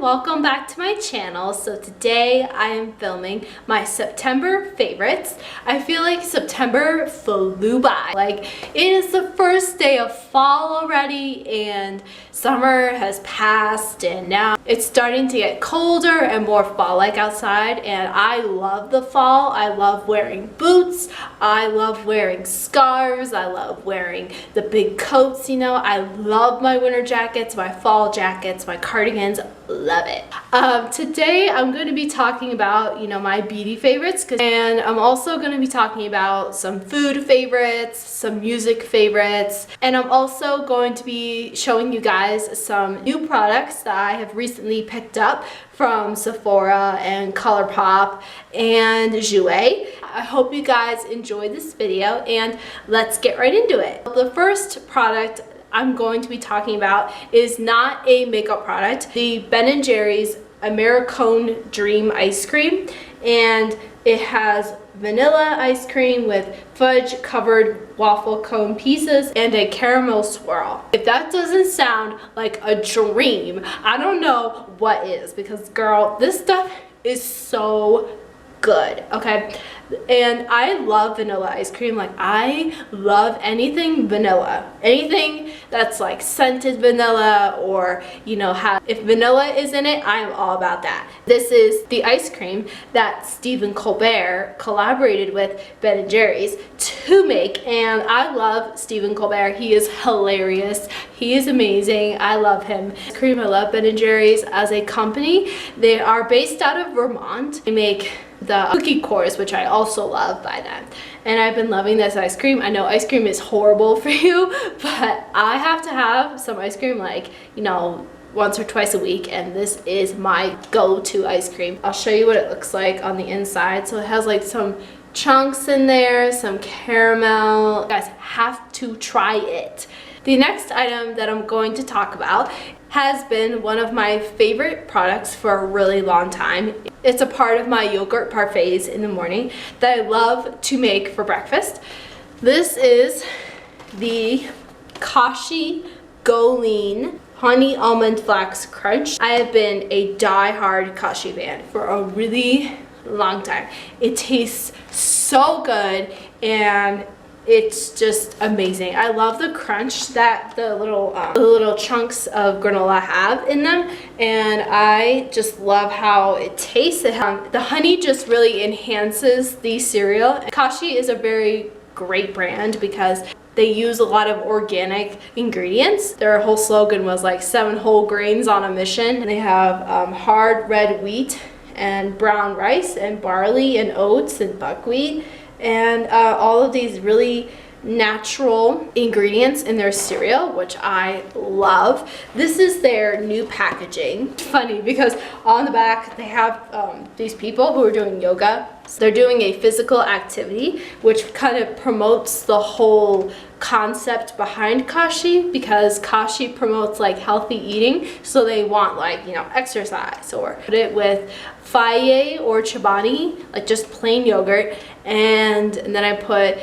welcome back to my channel. So today I am filming my September favorites. I feel like September flew by. Like, it is the first day of fall already and summer has passed and now it's starting to get colder and more fall-like outside, and I love the fall. I love wearing boots, I love wearing scarves, I love wearing the big coats, you know. I love my winter jackets, my fall jackets, my cardigans, love it. Today I'm going to be talking about, you know, my beauty favorites, and I'm also going to be talking about some food favorites, some music favorites, and I'm also going to be showing you guys some new products that I have recently picked up from Sephora and Colourpop and Jouer. I hope you guys enjoyed this video, and let's get right into it. The first product I'm going to be talking about is not a makeup product. The Ben & Jerry's Americone Dream Ice Cream, and it has vanilla ice cream with fudge covered waffle cone pieces and a caramel swirl. If that doesn't sound like a dream, I don't know what is, because girl, this stuff is so good, okay? And I love vanilla ice cream. Like, I love anything vanilla, anything that's like scented vanilla, or, you know, if vanilla is in it, I am all about that. This is the ice cream that Stephen Colbert collaborated with Ben & Jerry's to make, and I love Stephen Colbert. He is hilarious, he is amazing, I love him. I love Ben & Jerry's as a company. They are based out of Vermont. They make the cookie cores, which I also love by them, and I've been loving this ice cream. I know ice cream is horrible for you, but I have to have some ice cream, like, you know, once or twice a week, and this is my go-to ice cream. I'll show you what it looks like on the inside. So it has like some chunks in there, some caramel. You guys have to try it. The next item that I'm going to talk about has been one of my favorite products for a really long time. It's a part of my yogurt parfaits in the morning that I love to make for breakfast. This is the Kashi Go Lean Honey Almond Flax Crunch. I have been a die-hard Kashi fan for a really long time. It tastes so good and it's just amazing. I love the crunch that the little chunks of granola have in them, and I just love how it tastes. The honey just really enhances the cereal. Kashi is a very great brand because they use a lot of organic ingredients. Their whole slogan was like 7 whole grains on a mission, and they have hard red wheat and brown rice and barley and oats and buckwheat, and all of these really natural ingredients in their cereal, which I love. This is their new packaging. It's funny because on the back they have these people who are doing yoga. So they're doing a physical activity, which kind of promotes the whole concept behind Kashi, because Kashi promotes like healthy eating, so they want, like, you know, exercise, or put it with faye or chobani, like just plain yogurt, and then I put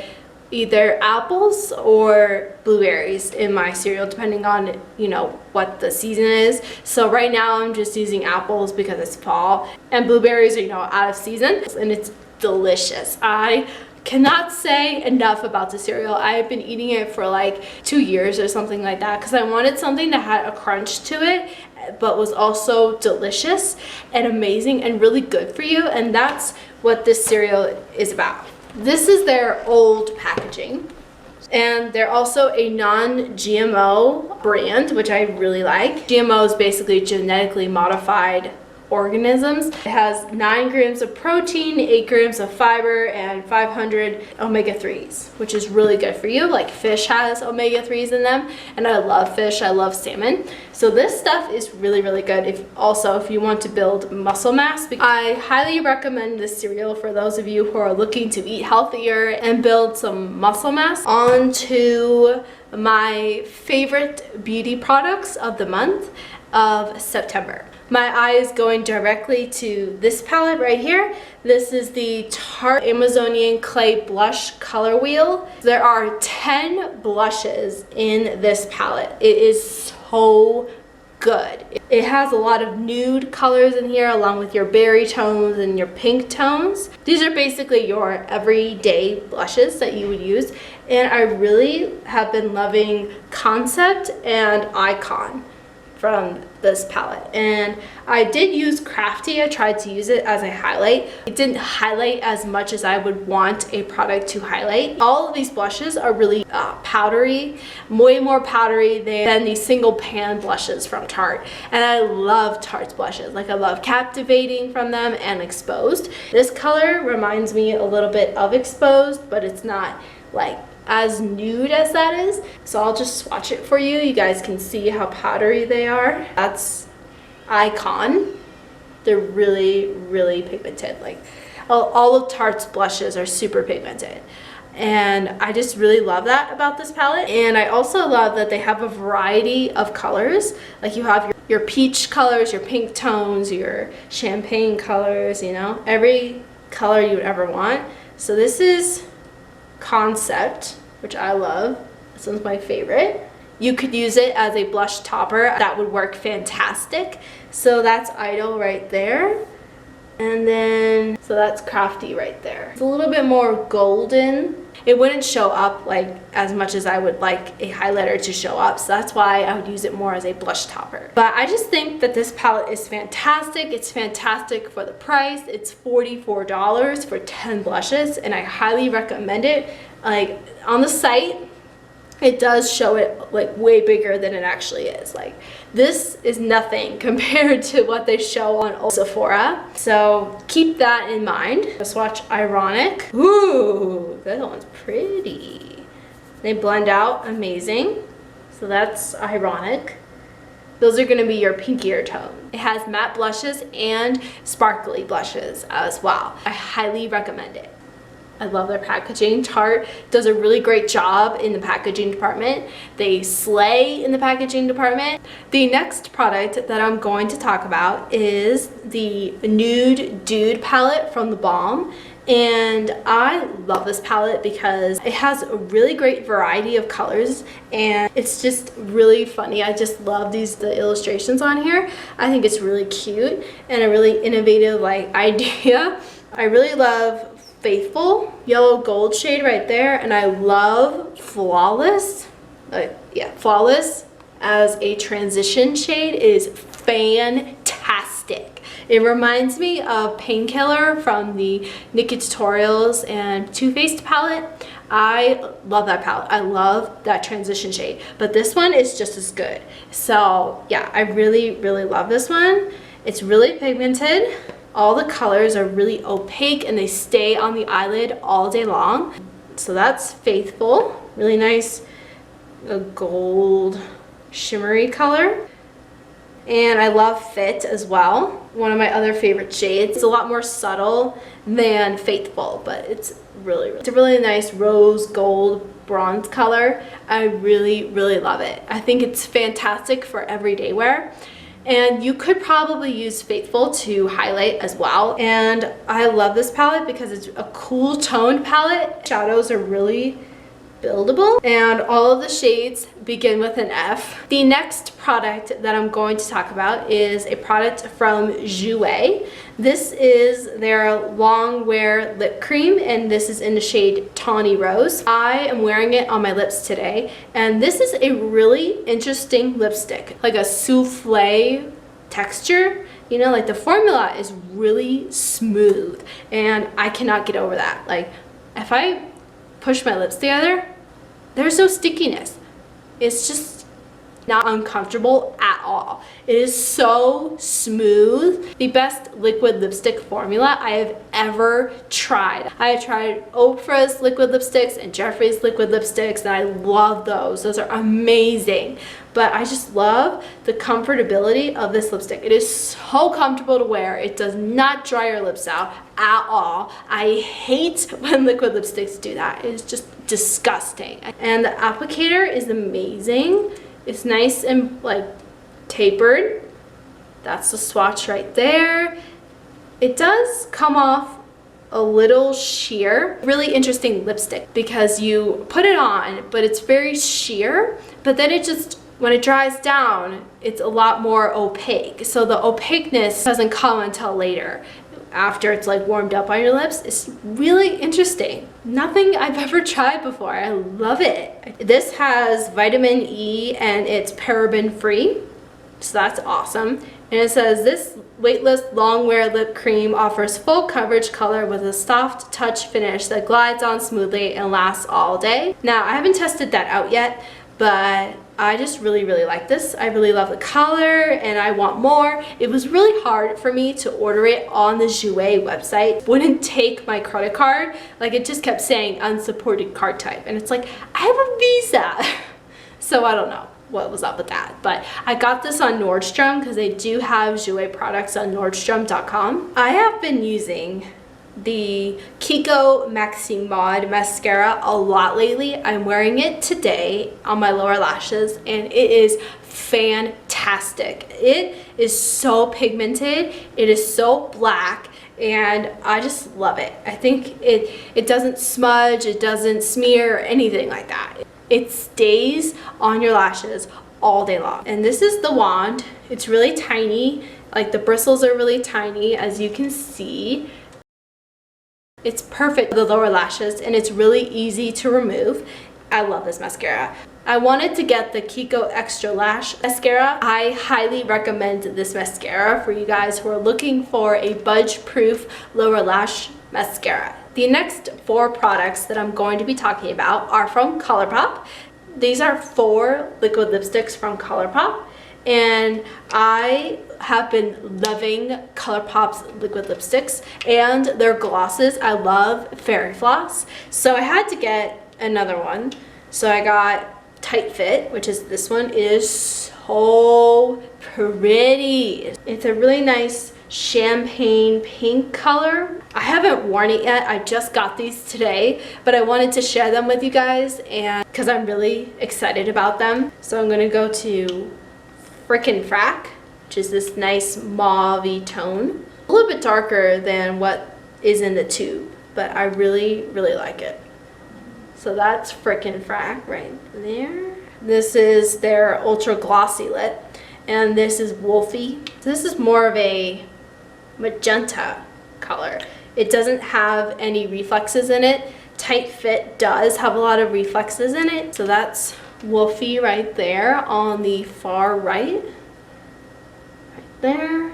either apples or blueberries in my cereal, depending on, you know, what the season is. So right now I'm just using apples because it's fall, and blueberries are, you know, out of season, and it's delicious. I cannot say enough about the cereal. I have been eating it for like 2 years or something like that, because I wanted something that had a crunch to it but was also delicious and amazing and really good for you, and that's what this cereal is about. This is their old packaging, and they're also a non-GMO brand, which I really like. GMO is basically genetically modified organisms. It has 9 grams of protein, 8 grams of fiber, and 500 omega-3s, which is really good for you. Like, fish has omega-3s in them, and I love fish, I love salmon. So this stuff is really, really good. If you want to build muscle mass, I highly recommend this cereal for those of you who are looking to eat healthier and build some muscle mass. On to my favorite beauty products of the month of September. My eye is going directly to this palette right here. This is the Tarte Amazonian Clay Blush Color Wheel. There are 10 blushes in this palette. It is so good. It has a lot of nude colors in here along with your berry tones and your pink tones. These are basically your everyday blushes that you would use, and I really have been loving Concept and Icon from this palette. And I did use Crafty. I tried to use it as a highlight. It didn't highlight as much as I would want a product to highlight. All of these blushes are really powdery, way more powdery than these single pan blushes from Tarte. And I love Tarte's blushes. Like, I love Captivating from them and Exposed. This color reminds me a little bit of Exposed, but it's not like as nude as that is. So I'll just swatch it for you. You guys can see how powdery they are. That's Icon. They're really, really pigmented. Like, all of Tarte's blushes are super pigmented. And I just really love that about this palette. And I also love that they have a variety of colors. Like, you have your peach colors, your pink tones, your champagne colors, you know, every color you would ever want. So this is Concept, which I love. This one's my favorite. You could use it as a blush topper. That would work fantastic. So that's Idol right there. And then, so that's Crafty right there. It's a little bit more golden. It wouldn't show up like as much as I would like a highlighter to show up. So that's why I would use it more as a blush topper. But I just think that this palette is fantastic. It's fantastic for the price. It's $44 for 10 blushes, and I highly recommend it. Like, on the site, it does show it like way bigger than it actually is. Like, this is nothing compared to what they show on Sephora. So keep that in mind. Let's watch Ironic. Ooh, that one's pretty. They blend out amazing. So that's Ironic. Those are gonna be your pinkier tone. It has matte blushes and sparkly blushes as well. I highly recommend it. I love their packaging. Tarte does a really great job in the packaging department. They slay in the packaging department. The next product that I'm going to talk about is the Nude Dude palette from the Balm. And I love this palette because it has a really great variety of colors, and it's just really funny. I just love the illustrations on here. I think it's really cute and a really innovative like idea. I really love Faithful, yellow gold shade right there, and I love Flawless. Flawless as a transition shade is fantastic. It reminds me of Painkiller from the Nikkie Tutorials and Too Faced palette. I love that palette. I love that transition shade, but this one is just as good. So yeah, I really, really love this one. It's really pigmented. All the colors are really opaque and they stay on the eyelid all day long. So that's Faithful. Really nice gold shimmery color. And I love Fit as well. One of my other favorite shades. It's a lot more subtle than Faithful, but it's a really nice rose gold bronze color. I really, really love it. I think it's fantastic for everyday wear. And you could probably use Faithful to highlight as well. And I love this palette because it's a cool toned palette. Shadows are really buildable, and all of the shades begin with an F. The next product that I'm going to talk about is a product from Jouer. This is their long wear lip cream, and this is in the shade Tawny Rose. I am wearing it on my lips today, and this is a really interesting lipstick, like a souffle texture. You know, like the formula is really smooth, and I cannot get over that. Like, if I push my lips together, there's no stickiness. It's just not uncomfortable at all. It is so smooth. The best liquid lipstick formula I have ever tried. I have tried Oprah's liquid lipsticks and Jeffree's liquid lipsticks, and I love those. Those are amazing. But I just love the comfortability of this lipstick. It is so comfortable to wear. It does not dry your lips out at all. I hate when liquid lipsticks do that. It is just disgusting. And the applicator is amazing. It's nice and like tapered. That's the swatch right there. It does come off a little sheer. Really interesting lipstick because you put it on, but it's very sheer, but then it just when it dries down, it's a lot more opaque. So the opaqueness doesn't come until later, after it's like warmed up on your lips. It's really interesting. Nothing I've ever tried before. I love it. This has vitamin E and it's paraben free, so that's awesome. And it says this weightless long wear lip cream offers full coverage color with a soft touch finish that glides on smoothly and lasts all day. Now, I haven't tested that out yet, but I just really like this. I really love the color and I want more. It was really hard for me to order it on the Jouer website. It wouldn't take my credit card. Like, it just kept saying unsupported card type. And it's like, I have a Visa. So I don't know what was up with that. But I got this on Nordstrom because they do have Jouer products on Nordstrom.com. I have been using the Kiko Maxi Mod mascara a lot lately. I'm wearing it today on my lower lashes and it is fantastic. It is so pigmented, it is so black, and I just love it. I think it doesn't smudge, it doesn't smear, anything like that. It stays on your lashes all day long. And this is the wand. It's really tiny, like the bristles are really tiny, as you can see. It's perfect for the lower lashes and it's really easy to remove. I love this mascara. I wanted to get the Kiko Extra Lash Mascara. I highly recommend this mascara for you guys who are looking for a budge-proof lower lash mascara. The next 4 products that I'm going to be talking about are from Colourpop. These are 4 liquid lipsticks from Colourpop. And I have been loving Colourpop's liquid lipsticks and their glosses. I love Fairy Floss, so I had to get another one. So I got Tight Fit, which is this one. It is so pretty. It's a really nice champagne pink color. I haven't worn it yet. I just got these today, but I wanted to share them with you guys and because I'm really excited about them. So I'm gonna go to Frack, which is this nice mauve tone. A little bit darker than what is in the tube, but I really like it. So that's Frack right there. This is their ultra glossy lip, and this is Wolfie. So this is more of a magenta color. It doesn't have any reflexes in it. Tight Fit does have a lot of reflexes in it. So that's Wolfie right there on the far right there.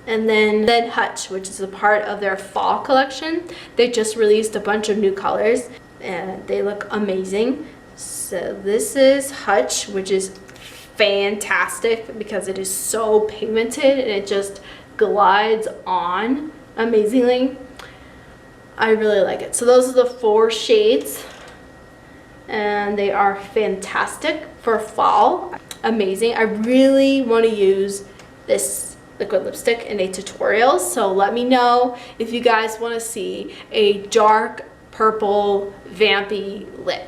And then Hutch, which is a part of their fall collection. They just released a bunch of new colors and they look amazing. So this is Hutch, which is fantastic because it is so pigmented and it just glides on amazingly. I really like it. So those are the 4 shades and they are fantastic for fall. Amazing. I really want to use this liquid lipstick in a tutorial, so let me know if you guys want to see a dark purple vampy lip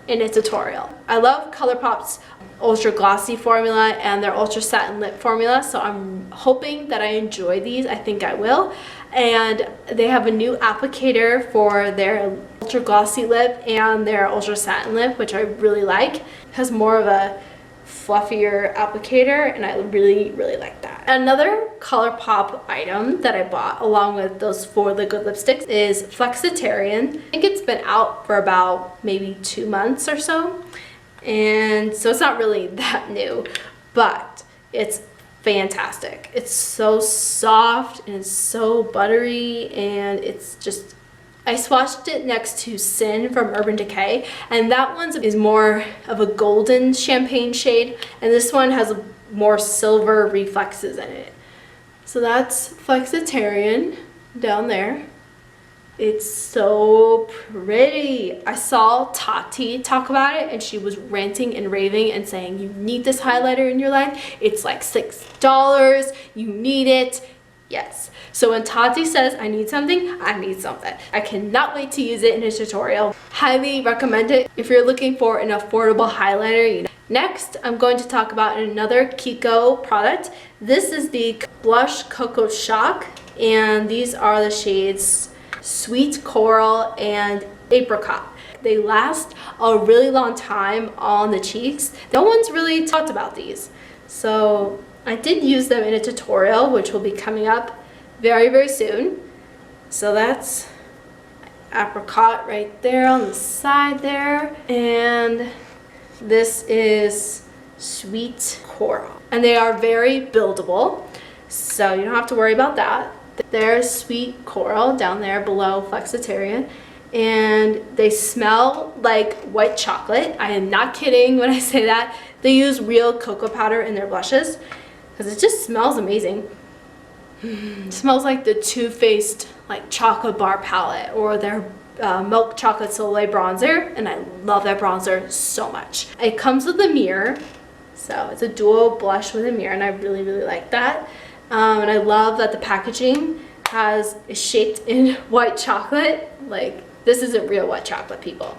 in a tutorial. I love Colourpop's ultra glossy formula and their ultra satin lip formula, so I'm hoping that I enjoy these. I think I will. And they have a new applicator for their ultra glossy lip and their ultra satin lip, which I really like. It has more of a fluffier applicator and I really like that. Another Colourpop item that I bought along with those 4 liquid lipsticks is Flexitarian. I think it's been out for about maybe 2 months or so, and so it's not really that new, but it's fantastic. It's so soft and it's so buttery, and it's just, I swatched it next to Sin from Urban Decay, and that one is more of a golden champagne shade, and this one has more silver reflexes in it. So that's Flexitarian down there. It's so pretty. I saw Tati talk about it and she was ranting and raving and saying, you need this highlighter in your life. It's like $6. You need it. Yes. So when Tati says I need something, I need something. I cannot wait to use it in a tutorial. Highly recommend it if you're looking for an affordable highlighter. Next, I'm going to talk about another Kiko product. This is the Blush Coco Shock, and these are the shades Sweet Coral and Apricot. They last a really long time on the cheeks. No one's really talked about these. So I did use them in a tutorial, which will be coming up very, very soon. So that's Apricot right there on the side there. And this is Sweet Coral. And they are very buildable, so you don't have to worry about that. There's Sweet Coral down there below Flexitarian. And they smell like white chocolate. I am not kidding when I say that. They use real cocoa powder in their blushes because it just smells amazing. It smells like the Too Faced like chocolate bar palette or their Milk Chocolate Soleil bronzer, and I love that bronzer so much. It comes with a mirror, so it's a dual blush with a mirror, and I really, really like that. And I love that the packaging is shaped in white chocolate. Like, this isn't real white chocolate, people,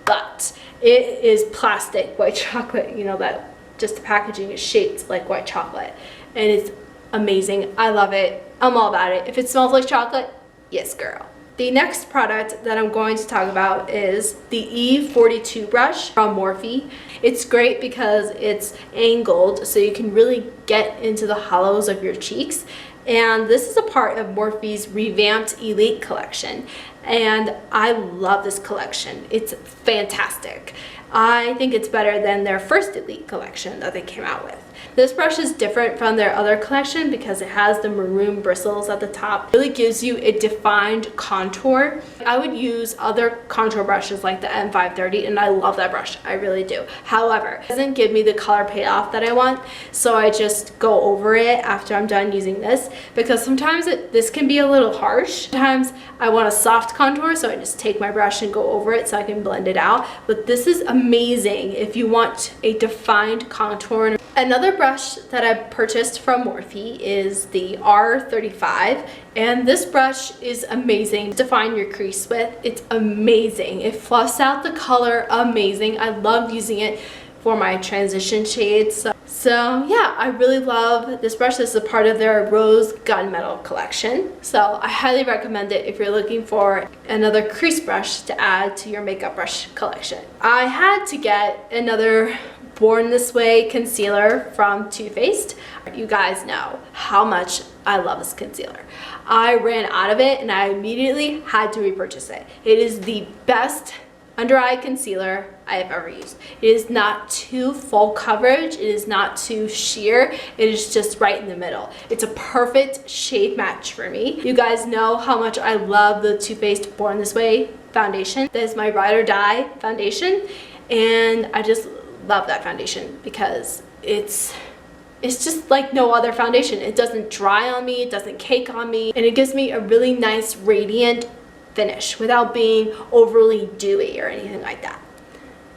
but it is plastic white chocolate. You know that just the packaging is shaped like white chocolate, and it's amazing. I love it. I'm all about it. If it smells like chocolate, yes girl. The next product that I'm going to talk about is the E42 brush from Morphe. It's great because it's angled, so you can really get into the hollows of your cheeks. And this is a part of Morphe's revamped Elite collection. And I love this collection. It's fantastic. I think it's better than their first Elite collection that they came out with. This brush is different from their other collection because it has the maroon bristles at the top. It really gives you a defined contour. I would use other contour brushes like the M530, and I love that brush. I really do. However, it doesn't give me the color payoff that I want, so I just go over it after I'm done using this because sometimes this can be a little harsh. Sometimes I want a soft contour, so I just take my brush and go over it so I can blend it out. But this is amazing if you want a defined contour. Another brush that I purchased from Morphe is the R35, and this brush is amazing to define your crease with. It's amazing. It fluffs out the color amazing. I love using it for my transition shades. So yeah, I really love this brush. This is a part of their Rose Gunmetal collection. So I highly recommend it if you're looking for another crease brush to add to your makeup brush collection. I had to get another Born This Way concealer from Too Faced. You guys know how much I love this concealer. I ran out of it and I immediately had to repurchase it. It is the best under eye concealer I have ever used. It is not too full coverage, it is not too sheer, it is just right in the middle. It's a perfect shade match for me. You guys know how much I love the Too Faced Born This Way foundation. That is my ride or die foundation, and I just love that foundation because it's just like no other foundation. It doesn't dry on me, it doesn't cake on me, and it gives me a really nice radiant finish without being overly dewy or anything like that.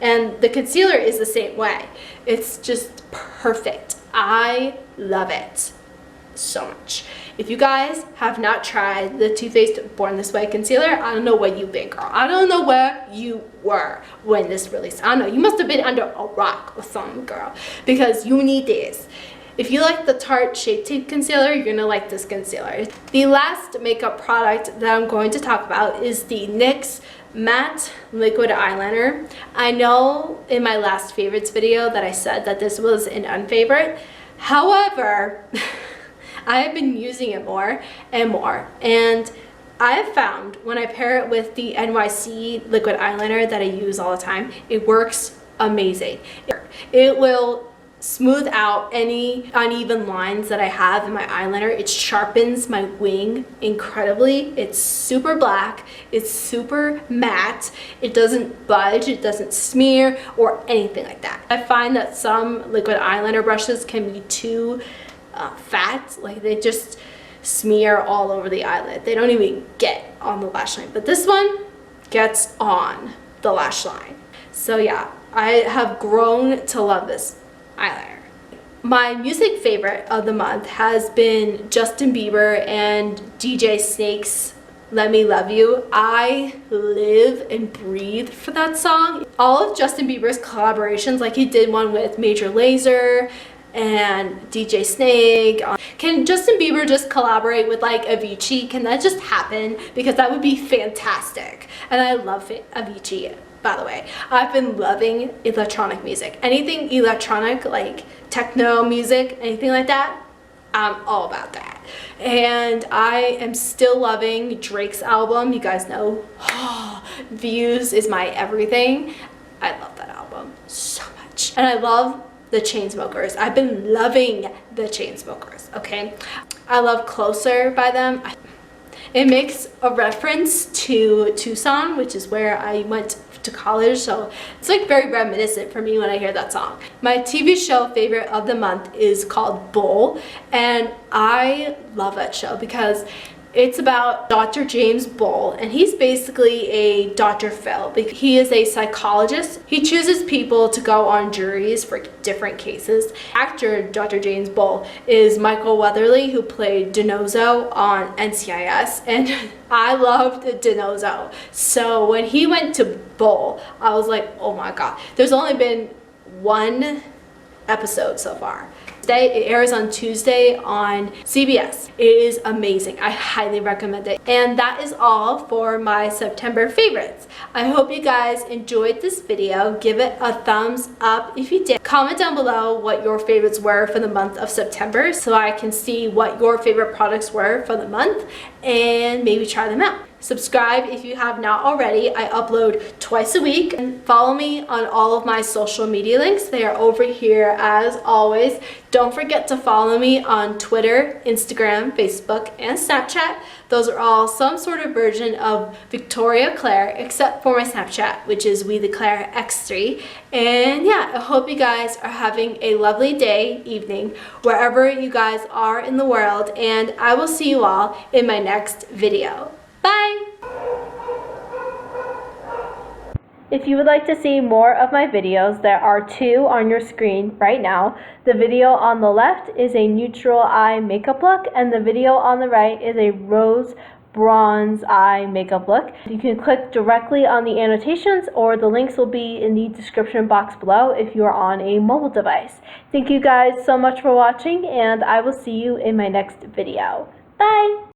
And the concealer is the same way. It's just perfect. I love it so much. If you guys have not tried the Too Faced Born This Way concealer, I don't know where you've been, girl. I don't know where you were when this released. I don't know, you must have been under a rock or something, girl, because you need this. If you like the Tarte Shape Tape Concealer, you're gonna like this concealer. The last makeup product that I'm going to talk about is the NYX Matte Liquid Eyeliner. I know in my last favorites video that I said that this was an unfavorite. However, I have been using it more and more, and I have found when I pair it with the NYC liquid eyeliner that I use all the time, it works amazing. It will smooth out any uneven lines that I have in my eyeliner. It sharpens my wing incredibly. It's super black, it's super matte, it doesn't budge, it doesn't smear or anything like that. I find that some liquid eyeliner brushes can be too fat, like they just smear all over the eyelid. They don't even get on the lash line, but this one gets on the lash line. So yeah, I have grown to love this eyeliner. My music favorite of the month has been Justin Bieber and DJ Snake's Let Me Love You. I live and breathe for that song. All of Justin Bieber's collaborations, like he did one with Major Lazer and DJ Snake. Can Justin Bieber just collaborate with like Avicii? Can that just happen? Because that would be fantastic. And I love Avicii. by the way. I've been loving electronic music. Anything electronic, like techno music, anything like that, I'm all about that. And I am still loving Drake's album. You guys know, Views is my everything. I love that album so much. And I love the Chainsmokers. I've been loving the Chainsmokers, okay? I love Closer by them. It makes a reference to Tucson, which is where I went to college, so it's like very reminiscent for me when I hear that song. My TV show favorite of the month is called Bull, and I love that show because it's about Dr. James Bull, and he's basically a Dr. Phil. He is a psychologist. He chooses people to go on juries for different cases. Actor Dr. James Bull is Michael Weatherly, who played DiNozzo on NCIS, and I loved DiNozzo. So when he went to Bull, I was like, oh my god. There's only been one episode so far. It airs on Tuesday on CBS. It is amazing. I highly recommend it. And that is all for my September favorites. I hope you guys enjoyed this video. Give it a thumbs up if you did. Comment down below what your favorites were for the month of September so I can see what your favorite products were for the month and maybe try them out. Subscribe if you have not already. I upload twice a week. And follow me on all of my social media links. They are over here as always. Don't forget to follow me on Twitter, Instagram, Facebook, and Snapchat. Those are all some sort of version of Victoria Claire, except for my Snapchat, which is We The Claire X3. And yeah, I hope you guys are having a lovely day, evening, wherever you guys are in the world. And I will see you all in my next video. Bye! If you would like to see more of my videos, there are two on your screen right now. The video on the left is a neutral eye makeup look, and the video on the right is a rose bronze eye makeup look. You can click directly on the annotations, or the links will be in the description box below if you are on a mobile device. Thank you guys so much for watching, and I will see you in my next video. Bye!